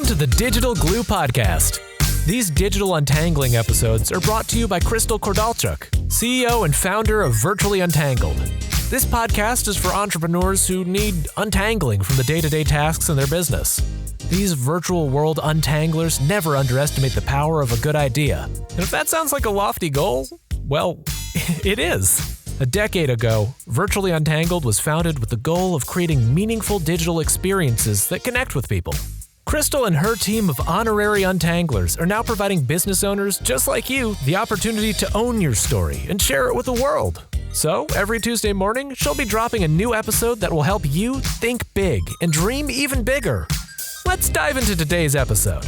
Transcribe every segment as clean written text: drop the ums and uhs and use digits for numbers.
Welcome to the Digital Glue Podcast. These digital untangling episodes are brought to you by Crystal Kordalchuk, CEO and founder of Virtually Untangled. This podcast is for entrepreneurs who need untangling from the day-to-day tasks in their business. These virtual world untanglers never underestimate the power of a good idea. And if that sounds like a lofty goal, well, it is. A decade ago, Virtually Untangled was founded with the goal of creating meaningful digital experiences that connect with people. Crystal and her team of honorary untanglers are now providing business owners just like you the opportunity to own your story and share it with the world. So, every Tuesday morning, she'll be dropping a new episode that will help you think big and dream even bigger. Let's dive into today's episode.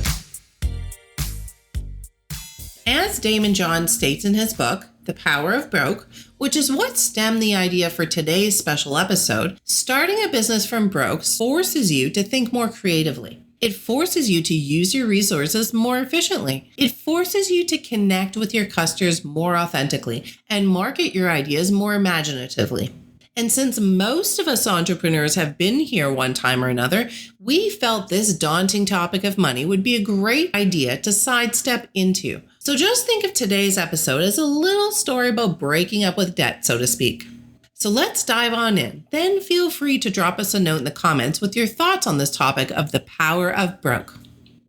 As Damon John states in his book, The Power of Broke, which is what stemmed the idea for today's special episode, starting a business from broke forces you to think more creatively. It forces you to use your resources more efficiently. It forces you to connect with your customers more authentically and market your ideas more imaginatively. And since most of us entrepreneurs have been here one time or another, we felt this daunting topic of money would be a great idea to sidestep into. So just think of today's episode as a little story about breaking up with debt, so to speak. So let's dive on in. Then feel free to drop us a note in the comments with your thoughts on this topic of the power of broke.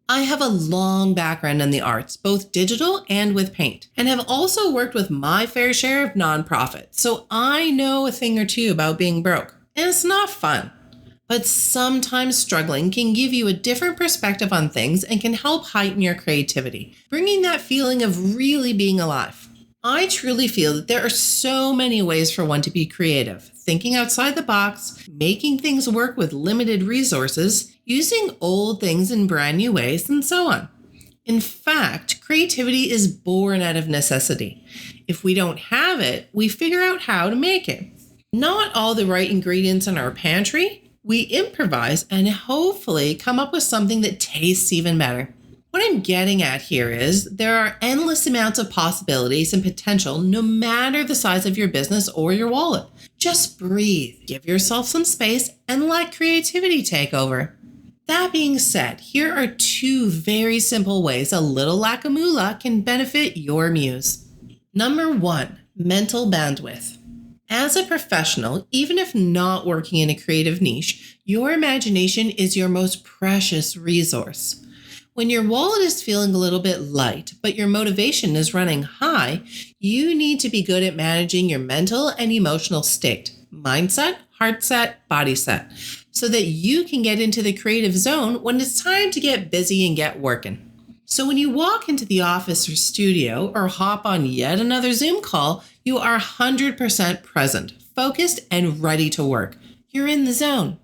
I have a long background in the arts, both digital and with paint, and have also worked with my fair share of nonprofits. So I know a thing or two about being broke. And it's not fun. But sometimes struggling can give you a different perspective on things and can help heighten your creativity, bringing that feeling of really being alive. I truly feel that there are so many ways for one to be creative, thinking outside the box, making things work with limited resources, using old things in brand new ways, and so on. In fact, creativity is born out of necessity. If we don't have it, we figure out how to make it. Not all the right ingredients in our pantry, we improvise and hopefully come up with something that tastes even better. What I'm getting at here is there are endless amounts of possibilities and potential no matter the size of your business or your wallet. Just breathe, give yourself some space, and let creativity take over. That being said, here are two very simple ways a little lack of moolah can benefit your muse. Number 1, mental bandwidth. As a professional, even if not working in a creative niche, your imagination is your most precious resource. When your wallet is feeling a little bit light, but your motivation is running high, you need to be good at managing your mental and emotional state, mindset, heart set, body set, so that you can get into the creative zone when it's time to get busy and get working. So when you walk into the office or studio or hop on yet another Zoom call, you are 100% present, focused, and ready to work. You're in the zone.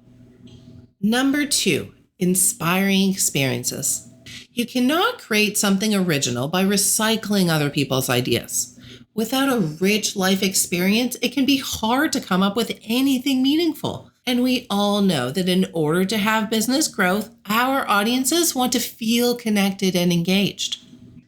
Number 2, inspiring experiences. You cannot create something original by recycling other people's ideas. Without a rich life experience, it can be hard to come up with anything meaningful. And we all know that in order to have business growth, our audiences want to feel connected and engaged.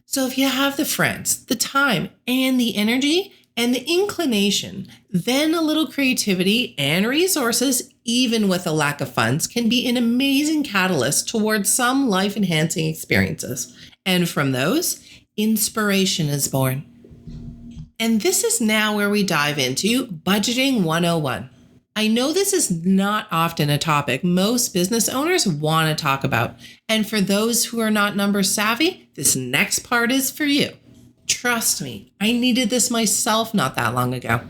So if you have the friends, the time, and the energy, and the inclination, then a little creativity and resources, even with a lack of funds, can be an amazing catalyst towards some life-enhancing experiences. And from those, inspiration is born. And this is now where we dive into Budgeting 101. I know this is not often a topic most business owners want to talk about. And for those who are not number savvy, this next part is for you. Trust me, I needed this myself not that long ago.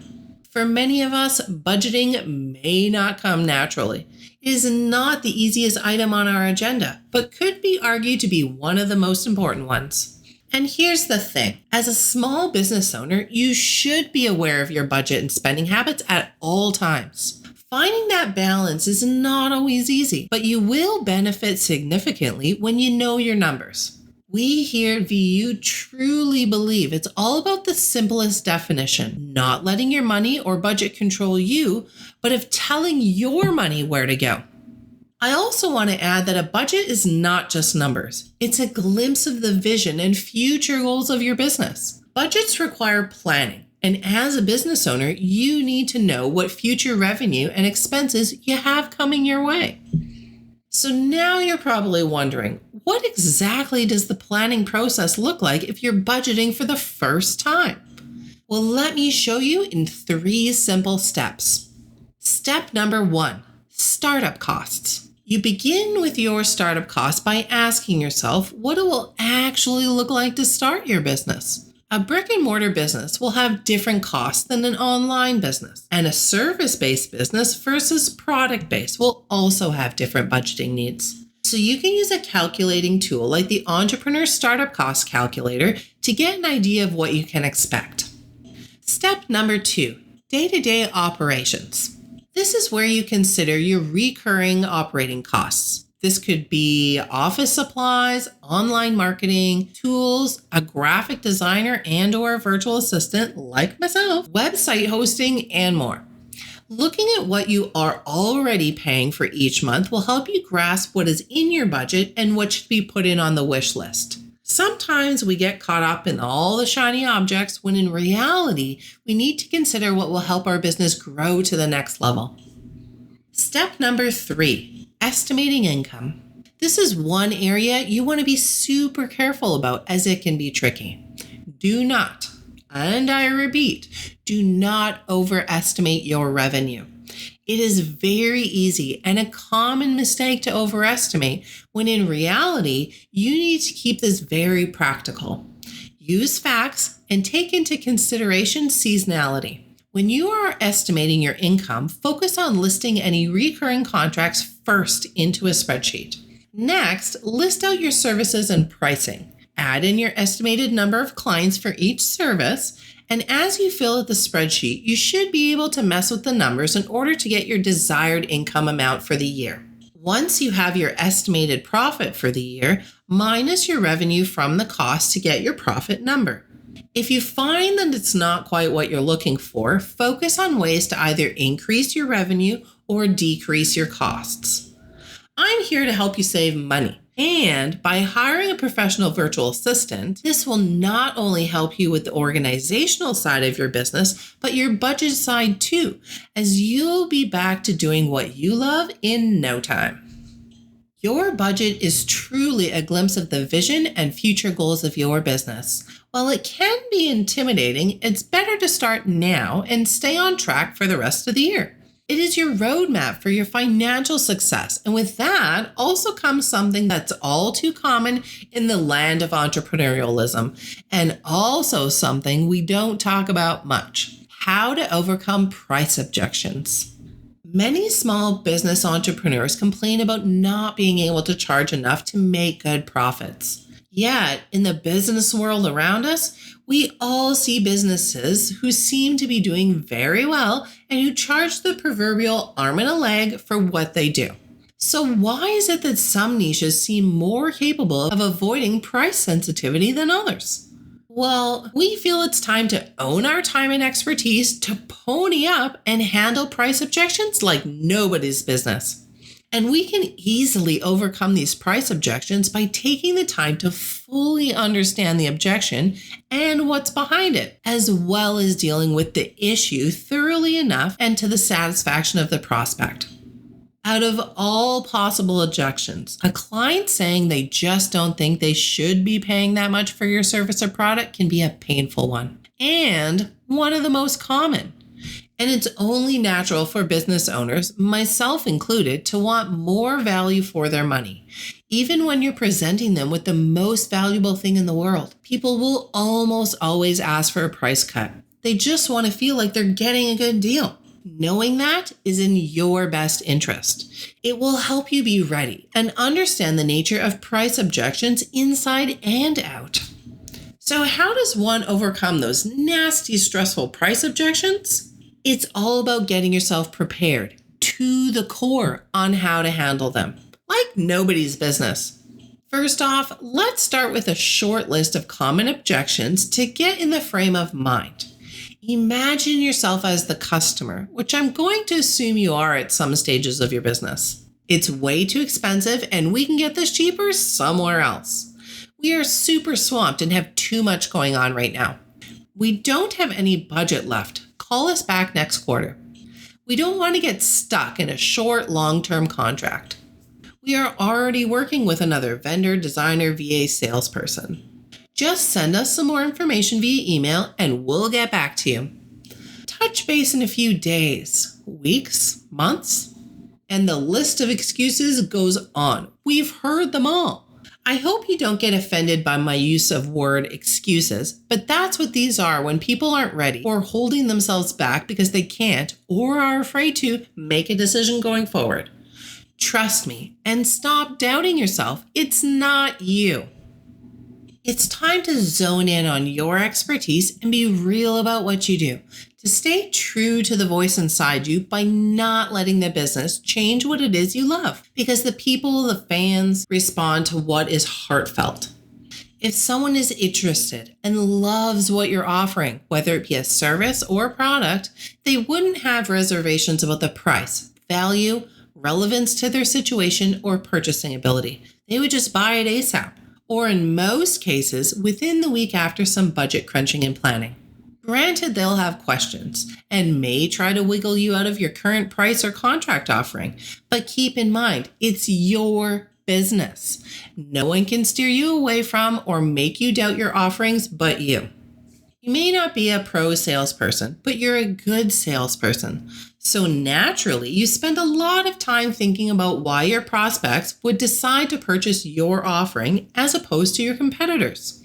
For many of us, budgeting may not come naturally. It is not the easiest item on our agenda, but could be argued to be one of the most important ones. And here's the thing. As a small business owner, you should be aware of your budget and spending habits at all times. Finding that balance is not always easy, but you will benefit significantly when you know your numbers. We here at VU truly believe it's all about the simplest definition, not letting your money or budget control you, but of telling your money where to go. I also want to add that a budget is not just numbers. It's a glimpse of the vision and future goals of your business. Budgets require planning, and as a business owner, you need to know what future revenue and expenses you have coming your way. So now you're probably wondering, what exactly does the planning process look like if you're budgeting for the first time? Well, let me show you in 3 simple steps. Step number 1, startup costs. You begin with your startup costs by asking yourself what it will actually look like to start your business. A brick and mortar business will have different costs than an online business, and a service-based business versus product-based will also have different budgeting needs. So you can use a calculating tool like the Entrepreneur Startup Cost Calculator to get an idea of what you can expect. Step number 2, day-to-day operations. This is where you consider your recurring operating costs. This could be office supplies, online marketing, tools, a graphic designer and/or a virtual assistant like myself, website hosting, and more. Looking at what you are already paying for each month will help you grasp what is in your budget and what should be put in on the wish list. Sometimes we get caught up in all the shiny objects when in reality, we need to consider what will help our business grow to the next level. Step number 3, estimating income. This is one area you want to be super careful about as it can be tricky. Do not, and I repeat, do not overestimate your revenue. It is very easy and a common mistake to overestimate when in reality, you need to keep this very practical. Use facts and take into consideration seasonality. When you are estimating your income, focus on listing any recurring contracts first into a spreadsheet. Next, list out your services and pricing. Add in your estimated number of clients for each service. And as you fill out the spreadsheet, you should be able to mess with the numbers in order to get your desired income amount for the year. Once you have your estimated profit for the year, minus your revenue from the cost to get your profit number. If you find that it's not quite what you're looking for, focus on ways to either increase your revenue or decrease your costs. I'm here to help you save money. And by hiring a professional virtual assistant, this will not only help you with the organizational side of your business, but your budget side too, as you'll be back to doing what you love in no time. Your budget is truly a glimpse of the vision and future goals of your business. While it can be intimidating, it's better to start now and stay on track for the rest of the year. It is your roadmap for your financial success. And with that also comes something that's all too common in the land of entrepreneurialism, and also something we don't talk about much: how to overcome price objections. Many small business entrepreneurs complain about not being able to charge enough to make good profits. Yet, in the business world around us, we all see businesses who seem to be doing very well and who charge the proverbial arm and a leg for what they do. So why is it that some niches seem more capable of avoiding price sensitivity than others? Well, we feel it's time to own our time and expertise to pony up and handle price objections like nobody's business. And we can easily overcome these price objections by taking the time to fully understand the objection and what's behind it, as well as dealing with the issue thoroughly enough and to the satisfaction of the prospect. Out of all possible objections, a client saying they just don't think they should be paying that much for your service or product can be a painful one, and one of the most common. And it's only natural for business owners, myself included, to want more value for their money. Even when you're presenting them with the most valuable thing in the world, people will almost always ask for a price cut. They just want to feel like they're getting a good deal. Knowing that is in your best interest. It will help you be ready and understand the nature of price objections inside and out. So how does one overcome those nasty, stressful price objections? It's all about getting yourself prepared to the core on how to handle them, like nobody's business. First off, let's start with a short list of common objections to get in the frame of mind. Imagine yourself as the customer, which I'm going to assume you are at some stages of your business. It's way too expensive and we can get this cheaper somewhere else. We are super swamped and have too much going on right now. We don't have any budget left. Call us back next quarter. We don't want to get stuck in a short, long-term contract. We are already working with another vendor, designer, VA salesperson. Just send us some more information via email and we'll get back to you. Touch base in a few days, weeks, months, and the list of excuses goes on. We've heard them all. I hope you don't get offended by my use of word excuses, but that's what these are when people aren't ready or holding themselves back because they can't or are afraid to make a decision going forward. Trust me and stop doubting yourself. It's not you. It's time to zone in on your expertise and be real about what you do. To stay true to the voice inside you by not letting the business change what it is you love. Because the people, the fans, respond to what is heartfelt. If someone is interested and loves what you're offering, whether it be a service or a product, they wouldn't have reservations about the price, value, relevance to their situation, or purchasing ability. They would just buy it ASAP. Or in most cases, within the week after some budget crunching and planning. Granted, they'll have questions and may try to wiggle you out of your current price or contract offering, but keep in mind, it's your business. No one can steer you away from or make you doubt your offerings but you. You may not be a pro salesperson, but you're a good salesperson. So naturally, you spend a lot of time thinking about why your prospects would decide to purchase your offering as opposed to your competitors.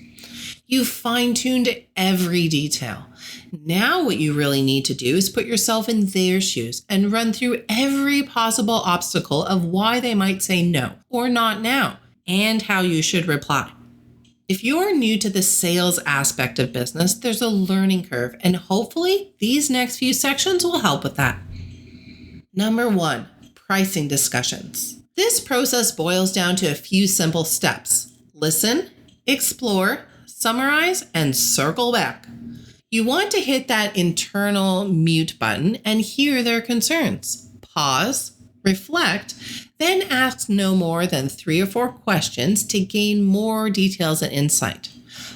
You fine-tuned every detail. Now what you really need to do is put yourself in their shoes and run through every possible obstacle of why they might say no or not now and how you should reply. If you're new to the sales aspect of business, there's a learning curve, and hopefully these next few sections will help with that. Number 1, pricing discussions. This process boils down to a few simple steps. Listen, explore, summarize, and circle back. You want to hit that internal mute button and hear their concerns. Pause, reflect, then ask no more than 3 or 4 questions to gain more details and insight.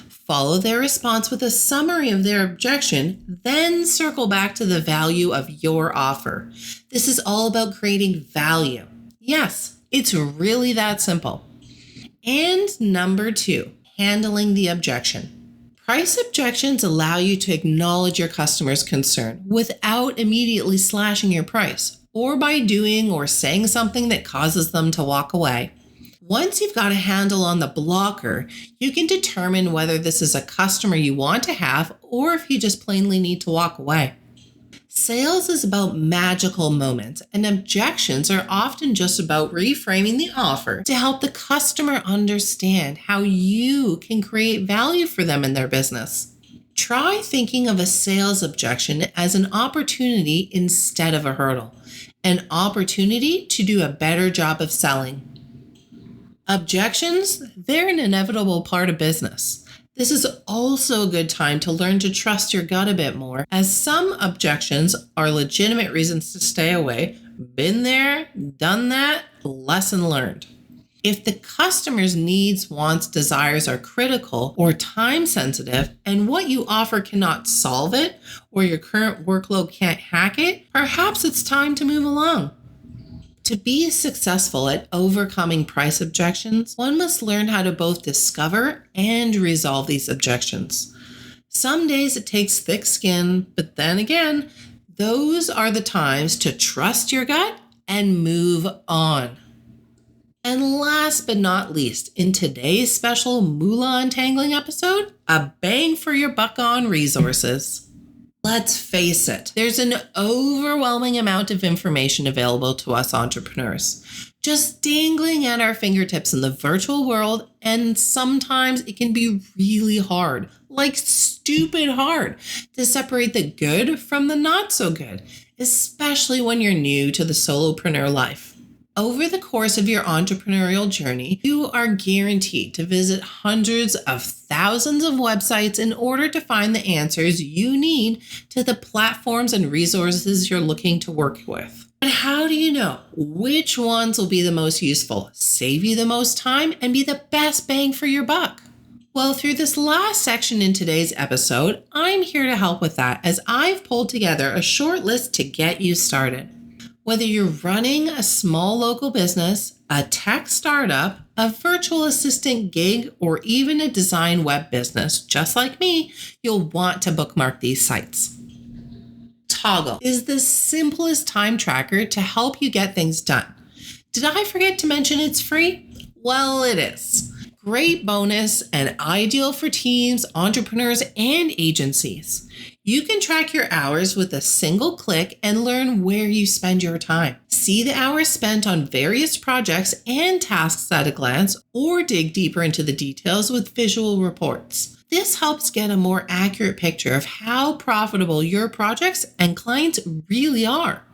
Follow their response with a summary of their objection, then circle back to the value of your offer. This is all about creating value. Yes, it's really that simple. And number 2, handling the objection. Price objections allow you to acknowledge your customer's concern without immediately slashing your price or by doing or saying something that causes them to walk away. Once you've got a handle on the blocker, you can determine whether this is a customer you want to have or if you just plainly need to walk away. Sales is about magical moments, and objections are often just about reframing the offer to help the customer understand how you can create value for them in their business. Try thinking of a sales objection as an opportunity instead of a hurdle, an opportunity to do a better job of selling. Objections, they're an inevitable part of business. This is also a good time to learn to trust your gut a bit more, as some objections are legitimate reasons to stay away. Been there, done that, lesson learned. If the customer's needs, wants, desires are critical or time sensitive, and what you offer cannot solve it, or your current workload can't hack it, perhaps it's time to move along. To be successful at overcoming price objections, one must learn how to both discover and resolve these objections. Some days it takes thick skin, but then again, those are the times to trust your gut and move on. And last but not least, in today's special Moolah Untangling episode, a bang for your buck on resources. Let's face it, there's an overwhelming amount of information available to us entrepreneurs, just dangling at our fingertips in the virtual world, and sometimes it can be really hard, like stupid hard, to separate the good from the not so good, especially when you're new to the solopreneur life. Over the course of your entrepreneurial journey, you are guaranteed to visit hundreds of thousands of websites in order to find the answers you need to the platforms and resources you're looking to work with. But how do you know which ones will be the most useful, save you the most time, and be the best bang for your buck? Well, through this last section in today's episode, I'm here to help with that, as I've pulled together a short list to get you started. Whether you're running a small local business, a tech startup, a virtual assistant gig, or even a design web business, just like me, you'll want to bookmark these sites. Toggle is the simplest time tracker to help you get things done. Did I forget to mention it's free? Well, it is. Great bonus and ideal for teams, entrepreneurs, and agencies. You can track your hours with a single click and learn where you spend your time. See the hours spent on various projects and tasks at a glance, or dig deeper into the details with visual reports. This helps get a more accurate picture of how profitable your projects and clients really are.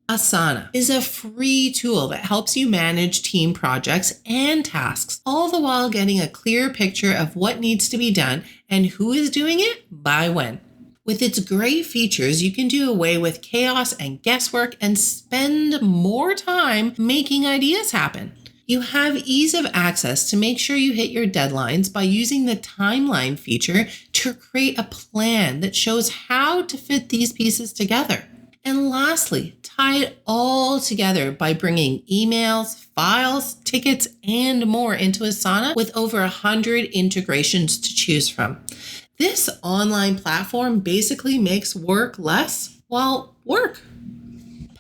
Asana is a free tool that helps you manage team projects and tasks, all the while getting a clear picture of what needs to be done and who is doing it by when. With its great features, you can do away with chaos and guesswork and spend more time making ideas happen. You have ease of access to make sure you hit your deadlines by using the timeline feature to create a plan that shows how to fit these pieces together. And lastly, tie it all together by bringing emails, files, tickets, and more into Asana with over 100 integrations to choose from. This online platform basically makes work less, well, work.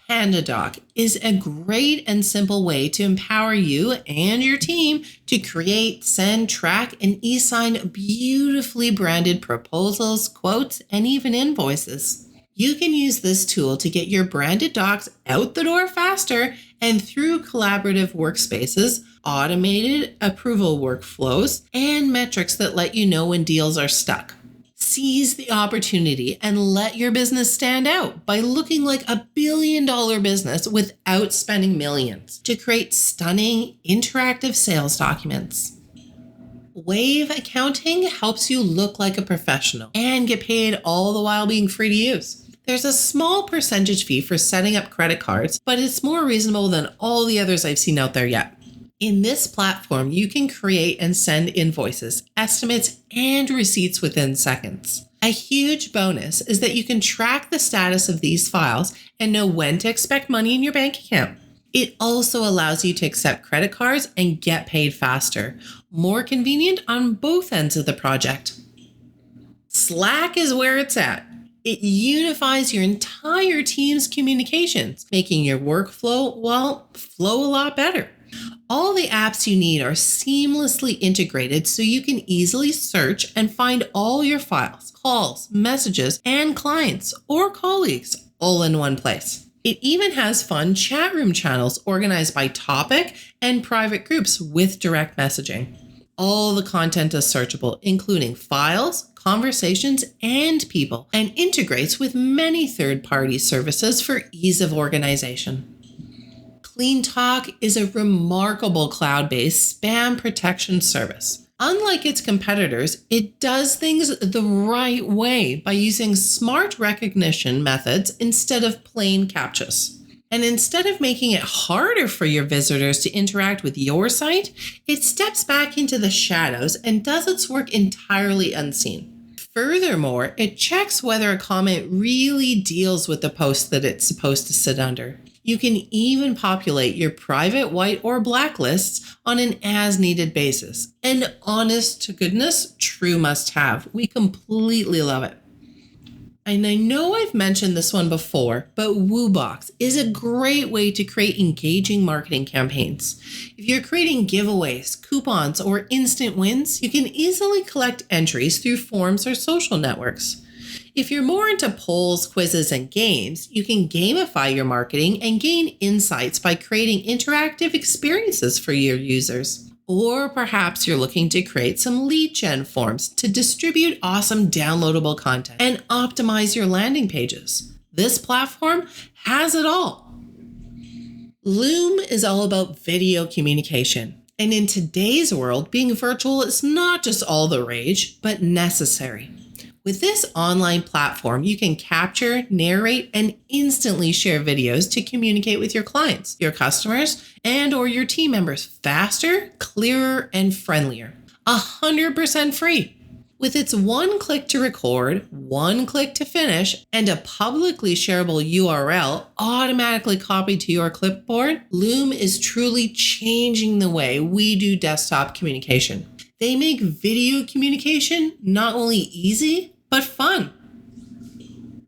PandaDoc is a great and simple way to empower you and your team to create, send, track, and e-sign beautifully branded proposals, quotes, and even invoices. You can use this tool to get your branded docs out the door faster and through collaborative workspaces, automated approval workflows, and metrics that let you know when deals are stuck. Seize the opportunity and let your business stand out by looking like a billion-dollar business without spending millions to create stunning, interactive sales documents. Wave Accounting helps you look like a professional and get paid all the while being free to use. There's a small percentage fee for setting up credit cards, but it's more reasonable than all the others I've seen out there yet. In this platform, you can create and send invoices, estimates, and receipts within seconds. A huge bonus is that you can track the status of these files and know when to expect money in your bank account. It also allows you to accept credit cards and get paid faster, more convenient on both ends of the project. Slack is where it's at. It unifies your entire team's communications, making your workflow, flow a lot better. All the apps you need are seamlessly integrated so you can easily search and find all your files, calls, messages, and clients or colleagues all in one place. It even has fun chat room channels organized by topic and private groups with direct messaging. All the content is searchable, including files, conversations, and people, and integrates with many third-party services for ease of organization. CleanTalk is a remarkable cloud-based spam protection service. Unlike its competitors, it does things the right way by using smart recognition methods instead of plain CAPTCHAs. And instead of making it harder for your visitors to interact with your site, it steps back into the shadows and does its work entirely unseen. Furthermore, it checks whether a comment really deals with the post that it's supposed to sit under. You can even populate your private white or black lists on an as-needed basis. And honest to goodness, true must-have. We completely love it. And I know I've mentioned this one before, but WooBox is a great way to create engaging marketing campaigns. If you're creating giveaways, coupons, or instant wins, you can easily collect entries through forums or social networks. If you're more into polls, quizzes, and games, you can gamify your marketing and gain insights by creating interactive experiences for your users. Or perhaps you're looking to create some lead gen forms to distribute awesome downloadable content and optimize your landing pages. This platform has it all. Loom is all about video communication. And in today's world, being virtual is not just all the rage, but necessary. With this online platform, you can capture, narrate, and instantly share videos to communicate with your clients, your customers, and or your team members faster, clearer, and friendlier. 100% free. With its one click to record, one click to finish, and a publicly shareable URL automatically copied to your clipboard, Loom is truly changing the way we do desktop communication. They make video communication not only easy, but fun.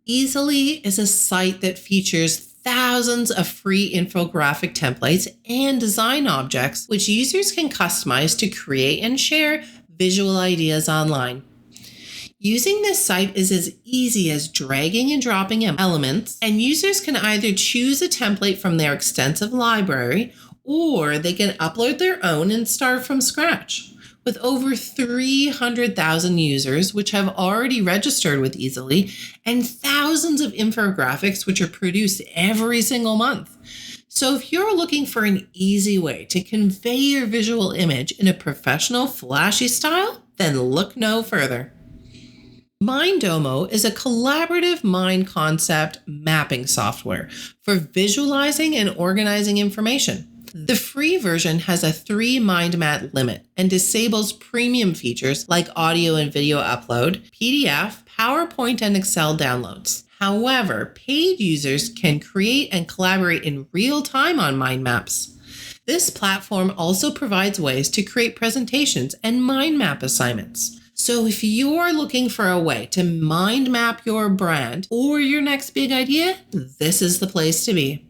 Easily is a site that features thousands of free infographic templates and design objects, which users can customize to create and share visual ideas online. Using this site is as easy as dragging and dropping elements, and users can either choose a template from their extensive library, or they can upload their own and start from scratch. With over 300,000 users, which have already registered with Easily, and thousands of infographics which are produced every single month. So if you're looking for an easy way to convey your visual image in a professional, flashy style, then look no further. Mindomo is a collaborative mind concept mapping software for visualizing and organizing information. The free version has a 3 mind map limit and disables premium features like audio and video upload, PDF, PowerPoint, and Excel downloads. However, paid users can create and collaborate in real time on mind maps. This platform also provides ways to create presentations and mind map assignments. So if you're looking for a way to mind map your brand or your next big idea, this is the place to be.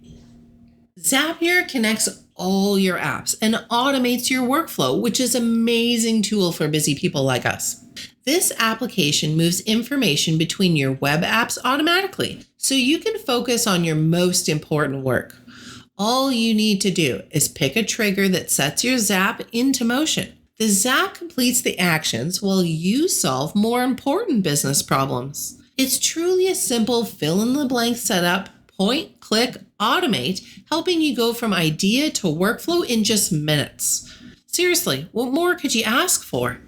Zapier connects all your apps and automates your workflow, which is an amazing tool for busy people like us. This application moves information between your web apps automatically, so you can focus on your most important work. All you need to do is pick a trigger that sets your Zap into motion. The Zap completes the actions while you solve more important business problems. It's truly a simple fill-in-the-blank setup, point, click, automate, helping you go from idea to workflow in just minutes. Seriously, what more could you ask for?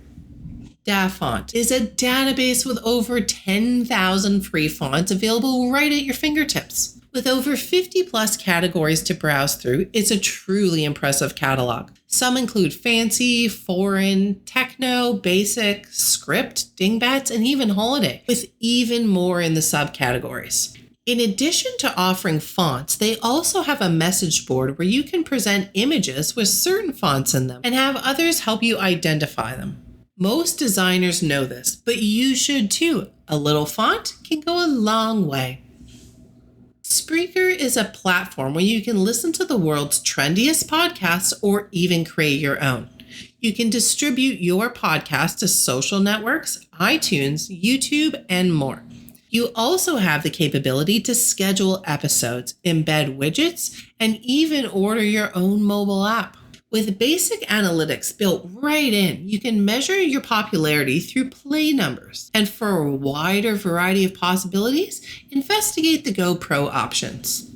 DaFont is a database with over 10,000 free fonts available right at your fingertips. With over 50 plus categories to browse through, it's a truly impressive catalog. Some include fancy, foreign, techno, basic, script, dingbats, and even holiday, with even more in the subcategories. In addition to offering fonts, they also have a message board where you can present images with certain fonts in them and have others help you identify them. Most designers know this, but you should too. A little font can go a long way. Spreaker is a platform where you can listen to the world's trendiest podcasts or even create your own. You can distribute your podcast to social networks, iTunes, YouTube, and more. You also have the capability to schedule episodes, embed widgets, and even order your own mobile app. With basic analytics built right in, you can measure your popularity through play numbers. And for a wider variety of possibilities, investigate the Go Pro options.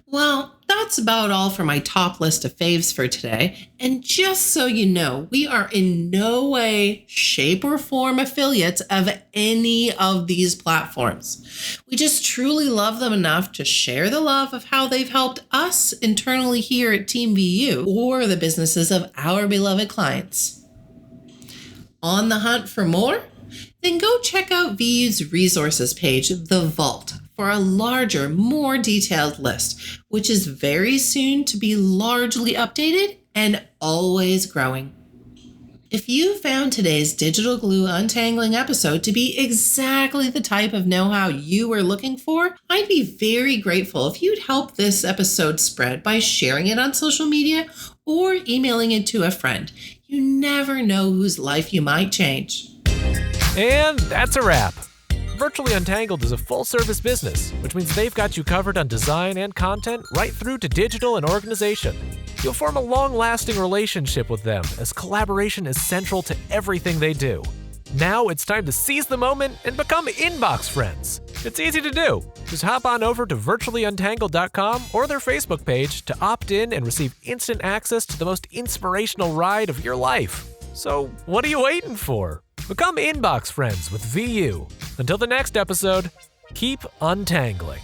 Well, that's about all for my top list of faves for today. And just so you know, we are in no way, shape, or form affiliates of any of these platforms. We just truly love them enough to share the love of how they've helped us internally here at Team VU or the businesses of our beloved clients. On the hunt for more? Then go check out VU's resources page, The Vault, for a larger, more detailed list, which is very soon to be largely updated and always growing. If you found today's Digital Glue Untangling episode to be exactly the type of know-how you were looking for, I'd be very grateful if you'd help this episode spread by sharing it on social media or emailing it to a friend. You never know whose life you might change. And that's a wrap. Virtually Untangled is a full-service business, which means they've got you covered on design and content right through to digital and organization. You'll form a long-lasting relationship with them as collaboration is central to everything they do. Now it's time to seize the moment and become inbox friends. It's easy to do. Just hop on over to virtuallyuntangled.com or their Facebook page to opt in and receive instant access to the most inspirational ride of your life. So what are you waiting for? Become inbox friends with VU. Until the next episode, keep untangling.